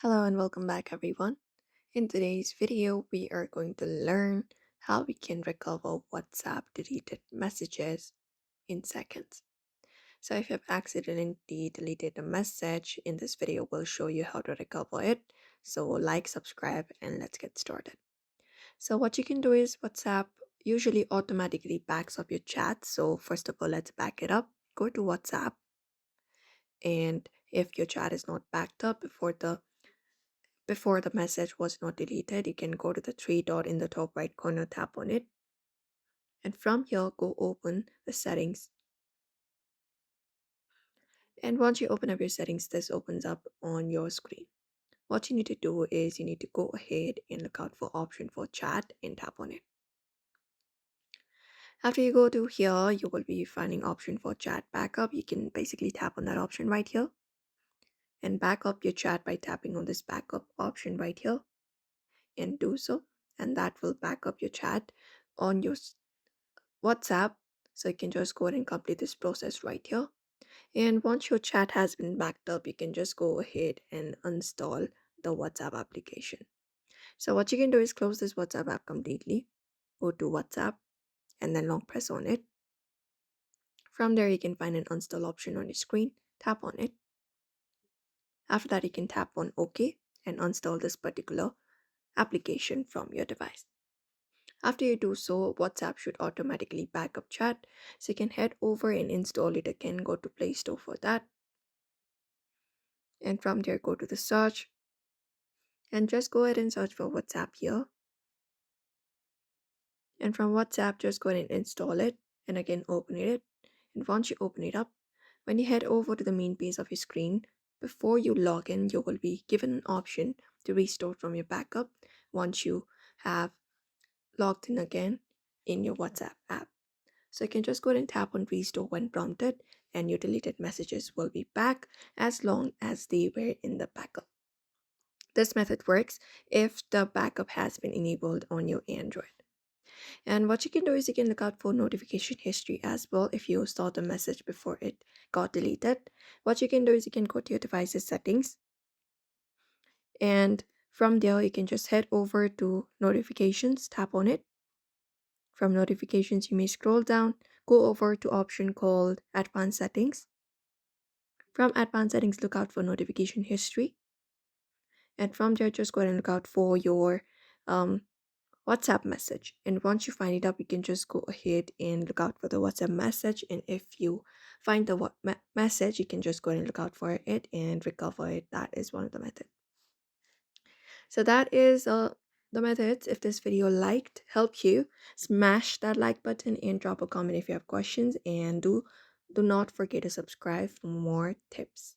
Hello and welcome back, everyone. In today's video, we are going to learn how we can recover WhatsApp deleted messages in seconds. So, if you've accidentally deleted a message, in this video, we'll show you how to recover it. So, like, subscribe, and let's get started. So, what you can do is WhatsApp usually automatically backs up your chat. So, first of all, let's back it up. Go to WhatsApp, and if your chat is not backed up before the message was not deleted, you can go to the three dot in the top right corner, tap on it, and from here, go open the settings. And once you open up your settings, this opens up on your screen. What you need to do is you need to go ahead and look out for option for chat and tap on it. After you go to here, you will be finding option for chat backup. You can basically tap on that option right here and back up your chat by tapping on this backup option right here and do so. And that will back up your chat on your WhatsApp. So you can just go ahead and complete this process right here. And once your chat has been backed up, you can just go ahead and install the WhatsApp application. So what you can do is close this WhatsApp app completely, go to WhatsApp, and then long press on it. From there, you can find an install option on your screen, tap on it. After that, you can tap on OK and install this particular application from your device. After you do so, WhatsApp should automatically back up chat. So you can head over and install it again. Go to Play Store for that. And from there, go to the search and just go ahead and search for WhatsApp here. And from WhatsApp, just go ahead and install it and again open it. And once you open it up, when you head over to the main page of your screen, before you log in, you will be given an option to restore from your backup once you have logged in again in your WhatsApp app. So you can just go ahead and tap on restore when prompted, and your deleted messages will be back as long as they were in the backup. This method works if the backup has been enabled on your Android. And what you can do is you can look out for notification history as well if you saw the message before it got deleted. What you can do is you can go to your device's settings, and from there you can just head over to notifications, tap on it. From notifications, you may scroll down, go over to option called advanced settings. From advanced settings, look out for notification history. And from there, just go ahead and look out for your um, WhatsApp message. And once you find it up, you can just go ahead and look out for the WhatsApp message. And if you find the message, you can just go ahead and look out for it and recover it. That is one of the methods. So that is the methods. If this video helped you, smash that like button and drop a comment if you have questions. And do not forget to subscribe for more tips.